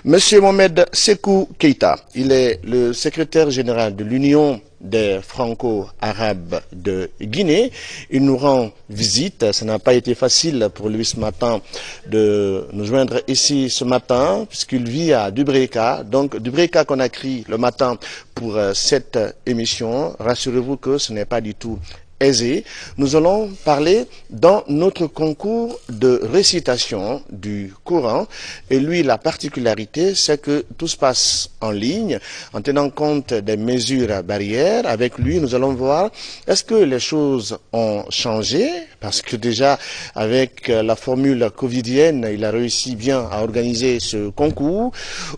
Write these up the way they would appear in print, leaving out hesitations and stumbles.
Monsieur Mohamed Sékou Keïta, il est le secrétaire général de l'Union des Franco-Arabes de Guinée. Il nous rend visite. Ça n'a pas été facile pour lui ce matin de nous joindre ici ce matin, puisqu'il vit à Dubreka. Donc, Dubreka Conakry le matin pour cette émission. Rassurez-vous que ce n'est pas du tout aisé. Nous allons parler dans notre concours de récitation du Coran. Et lui, la particularité, c'est que tout se passe en ligne, en tenant compte des mesures barrières. Avec lui, nous allons voir, est-ce que les choses ont changé? Parce que déjà, avec la formule covidienne, il a réussi bien à organiser ce concours.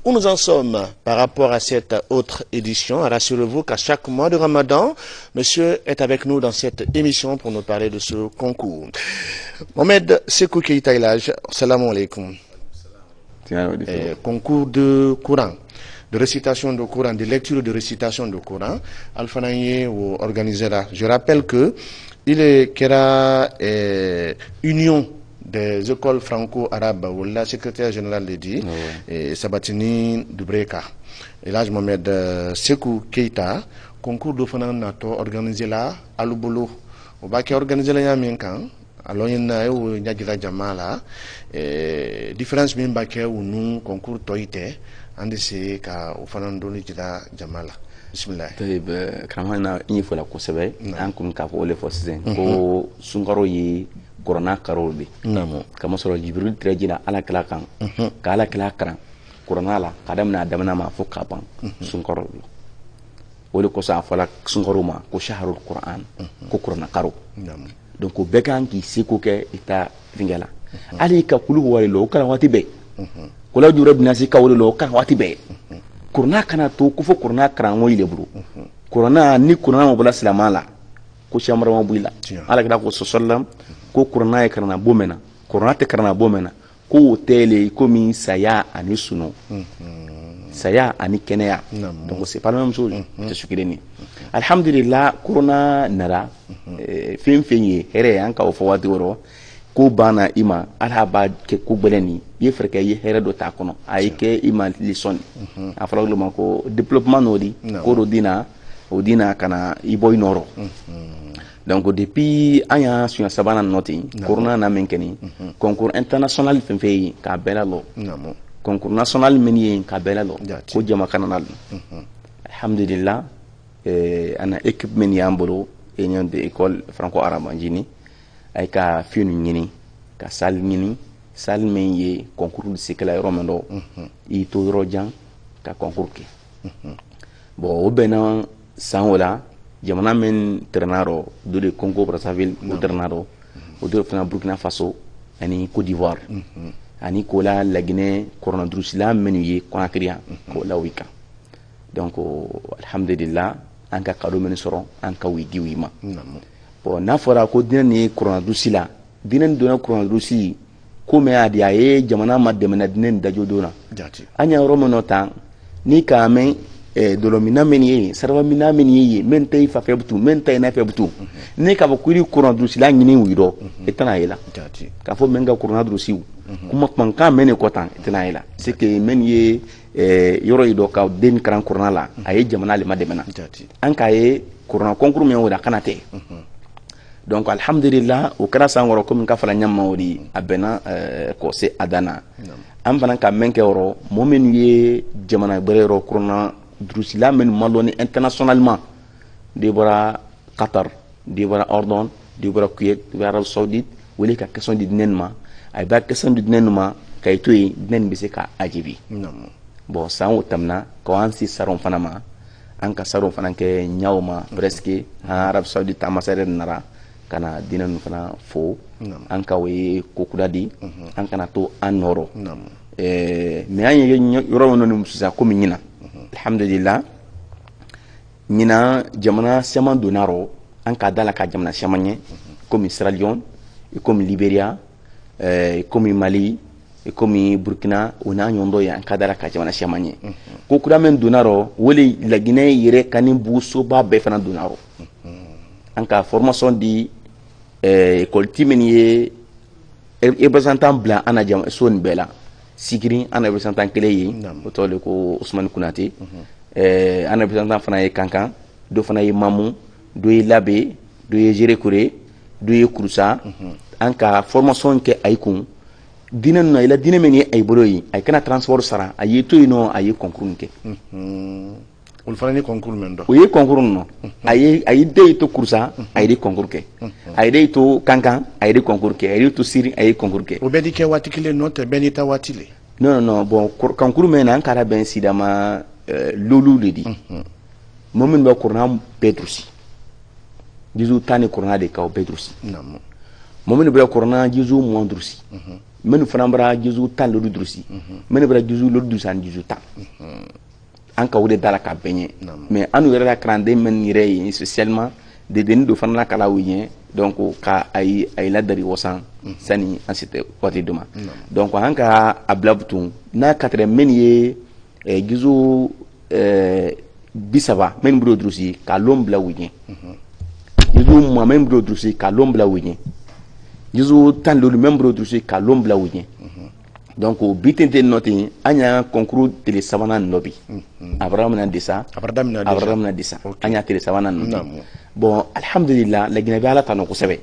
Où nous en sommes par rapport à cette autre édition? Rassurez-vous qu'à chaque mois de Ramadan, monsieur est avec nous dans cette émission pour nous parler de ce concours. Mohamed Sékou Keïta Ilaj, salam alaikum. Concours de Coran, de récitation de Coran, de lecture de récitation de Coran. Alfanaye ou organisera. Je rappelle que il est union des écoles franco-arabes, où la secrétaire générale l'a dit, et Sabatini Dubreka. Et là, Mohamed Sékou Keïta, concours de Fanan Nato organisé là, à Lubolo. Au bac organisé là, il y a un camp. Alors, il y a un Jamala. Différence bien baquet ou nous, concours Toïté, en décès, car au Fanan Doni Jamala. Bismillah. Kramana il faut la conserver en comme ka ole foszen ko sungaro yi corona karolbe namo kama soro jibril trejina ala kala kan ka ala kala kan corona la kadam na damna ma fo kapan sungaro ole ko sa fala sungaro ma ko shahrul qur'an ko corona karo namo donc ko bekan ki siko ke ita vingala ali ka kulu wale lo kala wati be ko la jurab nasi ka wole lo kan wati be Kurna kana to kufo kurna karango ile buru kurna ni kurna mo bula silama la ko shamra mo buila ala kada ko sallam ko kurna e karna bomena kurna te karna bomena ko tele ko min saya ani suno saya ani kenea donc c'est pas la même chose c'est ce qu'il est alhamdulillah kurna nara fin finye here yanka o fawati woro ko bana ima alhaba ke ko beleni ye freke ye here do ta kono ay ke ima lison afra lo mako développement nodi ko do dina o dina kana iboy noro donc depuis aya suya sabana noti corona na menkeni concours international fenfe ka belalo concours national meni ka belalo ko jama kanal alhamdulillah ana équipe men yambolo union de école franco-arabe jini ay ka fiunu ñini ka sal ñini sal men ye concours de cycle romando i to rojan ka concours ke bo obena sanwola jamana men ternaro do de Congo Brazzaville o ternaro o do fana Burkina Faso ani Côte d'Ivoire ani ko la Guinée coronavirus la men ye Conakry ko la wika donc alhamdulillah an ka kado men soro an ka wi diwima bon n'a fɔra ko diinɛ ni coronavirus la diinɛ ni donna coronavirus ko mɛ a di a ye jamana ma dɛmɛna diinɛ ni dajo donna an y'a yɔrɔ min nɔ tan ni k'a mɛn dolomina min ye sarabamina min ye min ta i fa fɛ butu min ta i na fɛ butu ni k'a fɔ ko iri coronavirus la ɲini u yɔrɔ i tɛna ye la k'a fɔ mɛ ka coronavirus kuma kumakan mɛn ne kɔ tan i tɛna ye la c'est que mɛn ye yɔrɔ yi dɔ ka den karan corona la a ye jamana le ma dɛmɛna an k'a ye corona concours min y'o la kana tɛ donc alhamdulillah o kɛra san wɔrɔ komi ka fara ɲama o di a bɛnna ko se a danna an fana ka mɛn kɛ yɔrɔ mɔgɔ minnu ye jamana bɛrɛ yɔrɔ corona durusila minnu ma lɔni internationalement de bɔra Qatar de bɔra Ordon de bɔra Kuwait de bɔra Arabie Saoudite wele ka question di dinɛ ma a b'a question di dinɛ ma ka i to yen dinɛ bɛ se ka ajibi bon san o tɛmɛna k'an si saron fana ma an ka saron fana kɛ ɲaw ma presque Arabie Saoudite tamasere nara kana dina nu fana fo an ka we kokuda di an kana to an noro mais an ye yoro no ni musa ko mi nyina alhamdulillah nyina jamana sama donaro an ka dala ka jamana sama nye comme Sierra Leone et comme Liberia et comme Mali et comme Burkina ona nyondo ya an ka dala ka jamana sama nye kokuda men donaro wole la Guinée yere kanin buso ba be fana donaro an ka formation di école timeni représentant blanc ana jam son bela Sigiri an représentant kelen ye o tɔgɔ ko Ousmane Konate an représentant fana ye Kankan do fana ye Mamu do ye Labe do ye Jerekure do ye Kurusa an ka formation kɛ ay kun dinɛ na ila dinɛ min ye ay bolo yi ay kana transport sara ay to ino ay concours kɛ ol fana ni concours men do o ye concours no ay de to Kurusa ay de concours kɛ ay de to Kankan ay de concours kɛ ay to Siri ay concours kɛ o bɛ di kɛ waati kelen no tɛ bɛɛ ni ta waati le non bon concours men an kara ben sidama lolu le di momin ba courna bedrusi jizu tani courna de ka bedrusi momin ba courna jizu mondrusi men fanambra jizu tan lolu drusi men bra jizu lolu dusan jizu tan an ka wode dala ka benye mais anu yɛrɛ la krande men yɛrɛ spécialement de deni do fana kala wuyen donc ka ay la dari wasan sani an site wati duma donc an ka ablabtu na katre men ye gizu bisaba men bro drusi ka lombla wuyen gizu mo men bro drusi ka lombla wuyen gizu tan lolu men bro drusi ka lombla wuyen donc bitente noti anya concours tele savana nobi abramna disa anya tele savana nobi bon alhamdulillah la gina ala tano ko sebe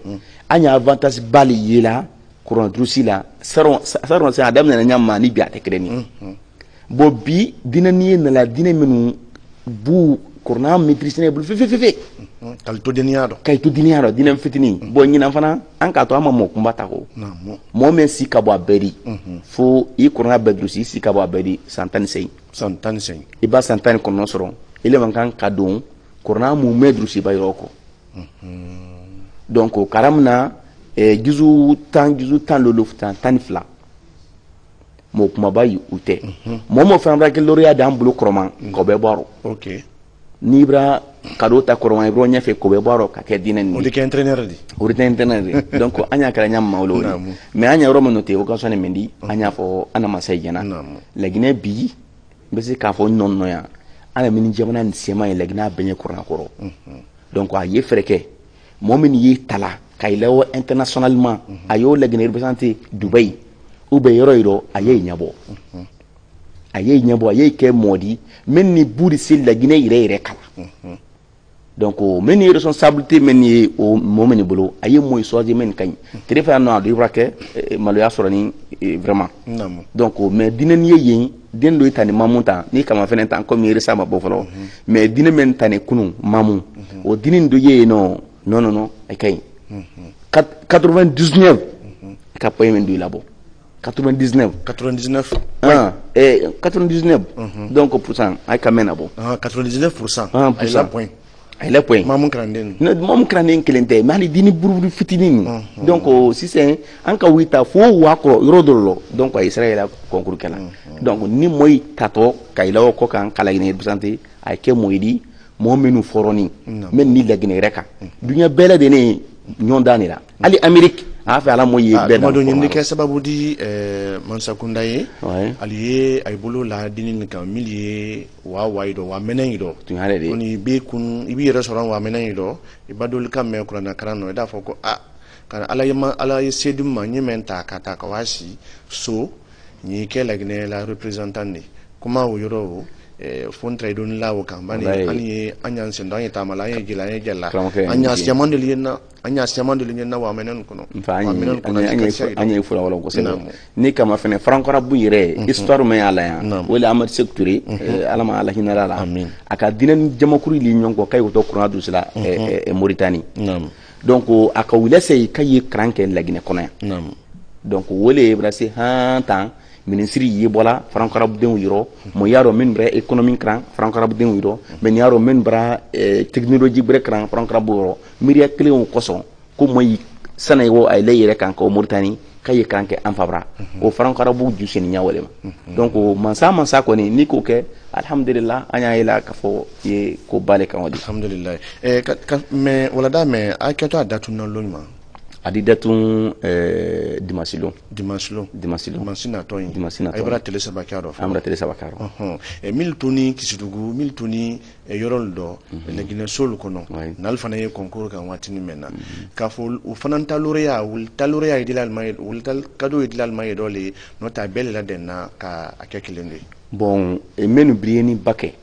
anya avantage bali yela courant drusi la saron sa adam na nyamma ni biate kreni bo bi dinani na la dina menu bu courant maîtrise bu fe kay to diniado dinam fitini bo nyina fana an ka to ama mo kumbata ko mo men si ka bo abedi fo i courant bedrusi si ka bo abedi santani iba santani ko no soro ile man kan ka don courant mu medrusi ba yoko donc karamna juzu tan lolo futan tan fla mo kuma bayi ute mo fambra ke loria da ambulu kroman ko be boro okay nibra kado ta koroma ibro nyafe ko be baro ka ke dinen ni o de ke entraîneur donc anya kala nyam mawlo mais anya romo noté o ka sone mendi anya fo ana masayjana la gine bi besi ka fo non no ya ana min jamana ni sema la gina benye kurna koro donc a ye freke momin yi tala kaylawo internationalement ayo la gine représenter Dubai ou be yoro aye nyabo aye ke modi men ni buri sil la Guinée ire kala donc men ni responsabilité men ni o momeni bolo aye moy soje men kany téléphone no do ibrake malo ya sorani vraiment donc mais dinen ye den do itani mamunta ni kama fenen tan comme ire sama bo folo mais dinen men tane kunu mamu o dinen do ye non ay kay 99 ka poy men do labo 99 donc pourcent ay kamena bo 99% ay la point mamun kranden kelente mali dini buru fitini donc si c'est anka wita fo wako rodolo donc ay israël concours kala donc ni moy tato kayla ko kan kala gine représenter ay ke moydi mo menu foroni men ni la gine reka dunya bela de ne nyondani la ali amerique a fait ala moy bela mo do nyindi ke sababu di Mansa Kundaye ali ay bolo la dinin kan milier wa waido wa menen do oni be kun ibi restaurant wa menen do ibadol kam me kurana karano da foko kana ala yesedum ma nyimenta kata ka wasi so ni ke lagne la représentante comment o yoro fon traidon la o kambani ani anyan sen dan yeta mala yen gila anya siamande liena wa menen kono anya fula wala ko sena ni kama fene franco rabu yire histoire me ala ya wala amad secteur alama ala hinala aka dinan jamakuri li nyonko kay ko to kuradu sila Mauritanie donc aka wilese kay kranke lagine kono ya donc wole brasi hantan ministre yi bola franco rabu den yiro mo yaro min bre économie kran franco rabu den yiro men yaro min bra technologie bre kran franco rabu yiro miria clé on koson ko moy sanayo ay leyere kan ko Mauritanie kay kanke am fabra o franco rabu juseni nyawale donc mansa ko ni ko ke alhamdulillah anya ila ka fo ye ko bale kan wadi alhamdulillah mais wala da mais akato adatu non lolma adidatun dimasilo na to yin dimasina ay bara tele sabakaro amra tele sabakaro e mil toni kisidugu mil toni yorol do le gina sol kono nal fana ye concours kan watini menna ka fo u fana talureya idilal may ul tal kado idilal may do le nota belle la denna ka akekilende bon menu brieni bake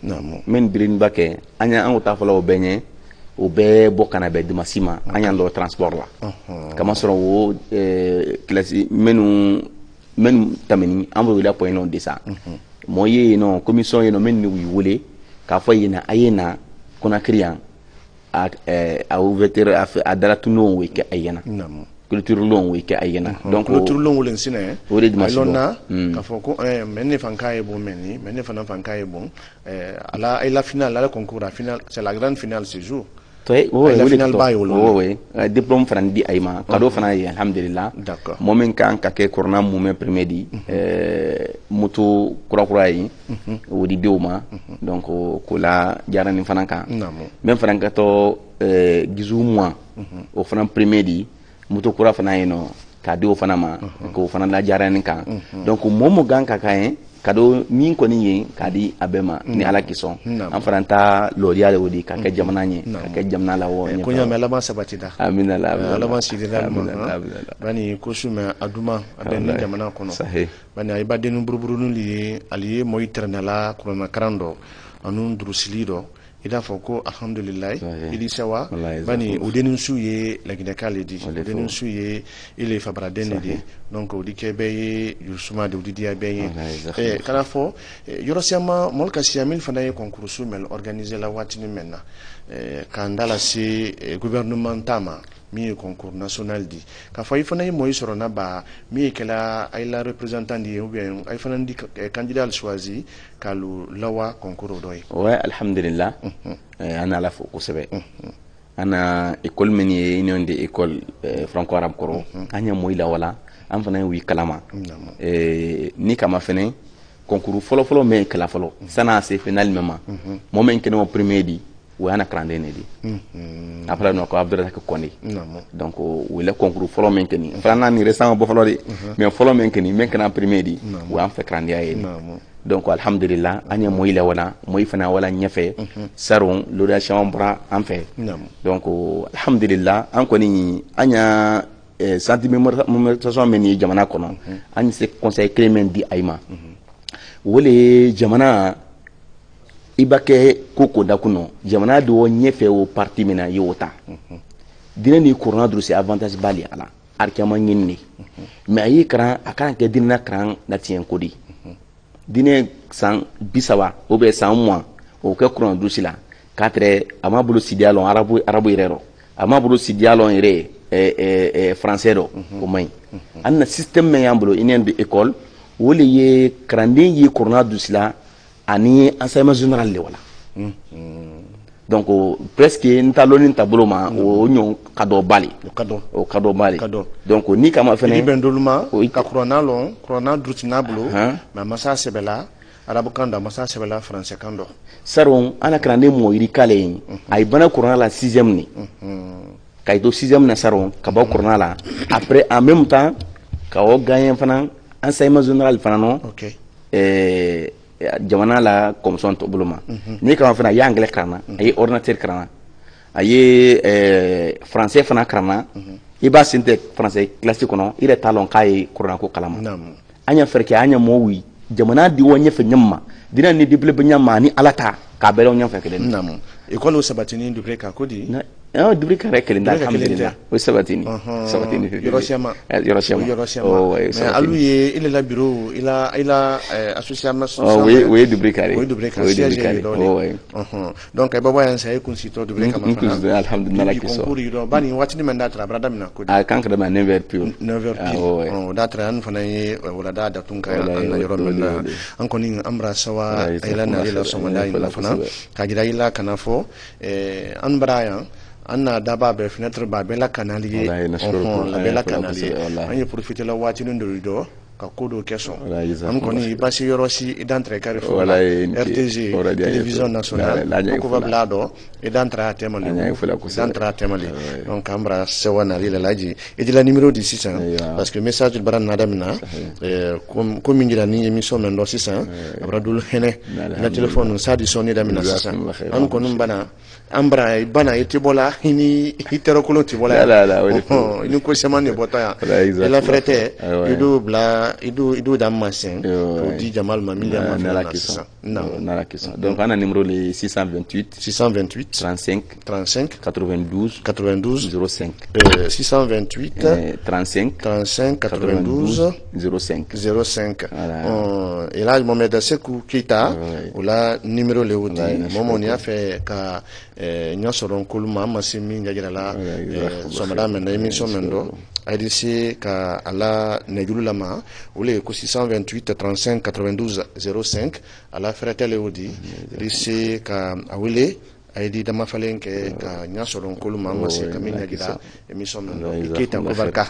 men brieni bake anya an ta fala o benye o be bokana be dimasima anya ndo transport la kama soro wo classe menu tameni ambo wila point non de ça moye no commission ye no men ni wole ka fo yina ayena kuna kriyan a ouverture a dalatu no we ke ayena culture long we ke ayena donc culture long wolen sine o de dimasima lonna ka fo ko men ne fankaye bon men ne fana fankaye bon ala la finale la concours la finale c'est la grande finale ce jour toy la finale diplôme fran di ayma kado fana yi alhamdulillah d'accord momen kan ka ke corona moment premier di mutu kura yi wodi dewma donc ko la jarani fana kan même fana ka to gizu moi o fana premier di mutu kura fana yi no kado fana ma ko fana la jarani kan donc momo gan ka kan kado min ko ni kadi abema ni ala kison an faranta loriale wodi ka ke jamana nye ka ke jamana la wo ko nyame la ma sabatida amina la ma sidina bani ko suma aduma aben jamana kono bani ay badenu burburunu li aliye moy ternala ko na karando anun drusilido ida foko alhamdulillah ili sawa bani udenu suye la gina kaledi udenu suye ile fabra denedi donc odi kebe yusuma de odi dia beye kana fo yorosiama molka siamil fanaye concours mel organiser la watini menna kandala si gouvernement tama mi concours national di ka fa ifana moy sorona ba mi kala ay la représentant di ou bien ay fana di candidat choisi kalu lawa concours doy ouais alhamdulillah ana la foko sebe ana école meni union de école franco arabe koro anya moy la wala am fana wi kalama ni kama fene concours folo me kala folo sana c'est final même moment que no premier di ou ana krande ne di après no ko abdou tak kondi donc le concours folo men keni frana ni récemment bo folo di mais folo men keni men kana premier di ou am fe krande ay donc alhamdulillah anya moyle wala moy fana wala nyafe saron lo da chambra am fe donc alhamdulillah an ko ni anya sentiment men ni jamana kono anya se conseil clément di ayma wole jamana ibake koko dakuno jamana do nyefe o parti mena yota dina ni courant dro c'est avantage bali ala arkama nyinni mais ayi kran akana ke dina kran na tien kodi dine san bisawa o be san mois o ke courant dro sila quatre amabulu sidialon arabu irero amabulu sidialon ire français do o may anna système me yambulo inen de école wole ye krandin yi courant dro sila ani enseignement général le wala donc presque ntaloni tablo ma o nyon kado bali donc ni kama fene ben doluma ka corona drutina blo ma masa sebela arabu kanda masa sebela français kando saron ana krande mo iri kale ay bana corona la 6e ni kay do 6e na saron ka ba corona la après en même temps ka o gagner fana enseignement général fana non OK jamana la commission to buluma ni kama fana ya anglais kana ay ordinateur kana ay français fana kana iba sinte français classique kono ire talon kay corona ko kalama anya ferke anya mowi jamana di wonye fe nyamma dina ni diple nyamma ni alata ka belo nyam fe keden nam école sabatini du breka kodi dubri kare kelen alhamdulillah o sabatini Hiroshima mais aluye il la bureau il a association oui dubri kare donc ay baba yan say consito dubri kama fana alhamdulillah la kiso concours yido bani watini man datra brada mina kodi kanka da 9h pure 9h datra an fana wala da tunka an yoro men an koni amra sawa ayla na ila somanda ila fana kagira ila kanafo an braya anna daba be fenêtre ba be la canalier la be la canalier on y profiter la wati ndo do ka kodo question Voilà, am ko ni basi yoro si d'entrée carrefour Voilà, RTG télévision nationale ko va blado e d'entrée temali d'entrée temali donc ambra sewana lila laji e di la numéro de 600 parce que message du baran nadamina comme ngira ni émission men do 600 abra dul hene na téléphone sa di soni damina 600 an ko num bana ambra bana etibola ini hitero kulo tibola ini ko semane bota ya la frete idu bla idu damasin pour di jamal mamili na la question donc on a numéro les 628 35 92 05 628 35 92 05 et là Mohamed Sekou Keita ou la numéro le odi momoni a fait ka nyasoron kuluma masimi nyagira la somada men émission mendo ADC ka ala nejulama ou le 628 35 92 05 ala frère le odi RDC ka awile aidi dama falen ke ka nyasoron kuluma masi kaminya gida émission mendo Keita ko barka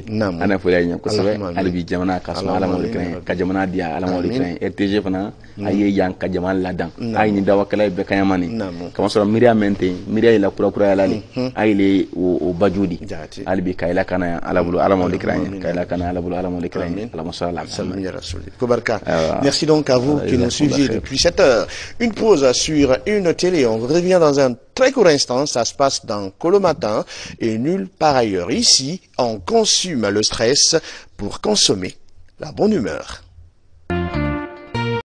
nam ana fo yanya ko sabe albi jamana ka so ala mo lekren ka jamana dia ala mo lekren RTG fana aye yang ka jamana ladan ay ni dawa kala be kanyamani kama so miria mente miria ila kura lali ay le o bajudi albi kayla kana ala bulu ala mo lekren kayla kana ala bulu ala mo lekren ala mo sallam ya rasul ko barka. Merci donc à vous qui nous suiviez depuis cette heure. Une pause sur une télé, on revient dans un très court instant. Ça se passe dans Kolomatin et nulle part ailleurs. Ici, on consomme le stress pour consommer la bonne humeur.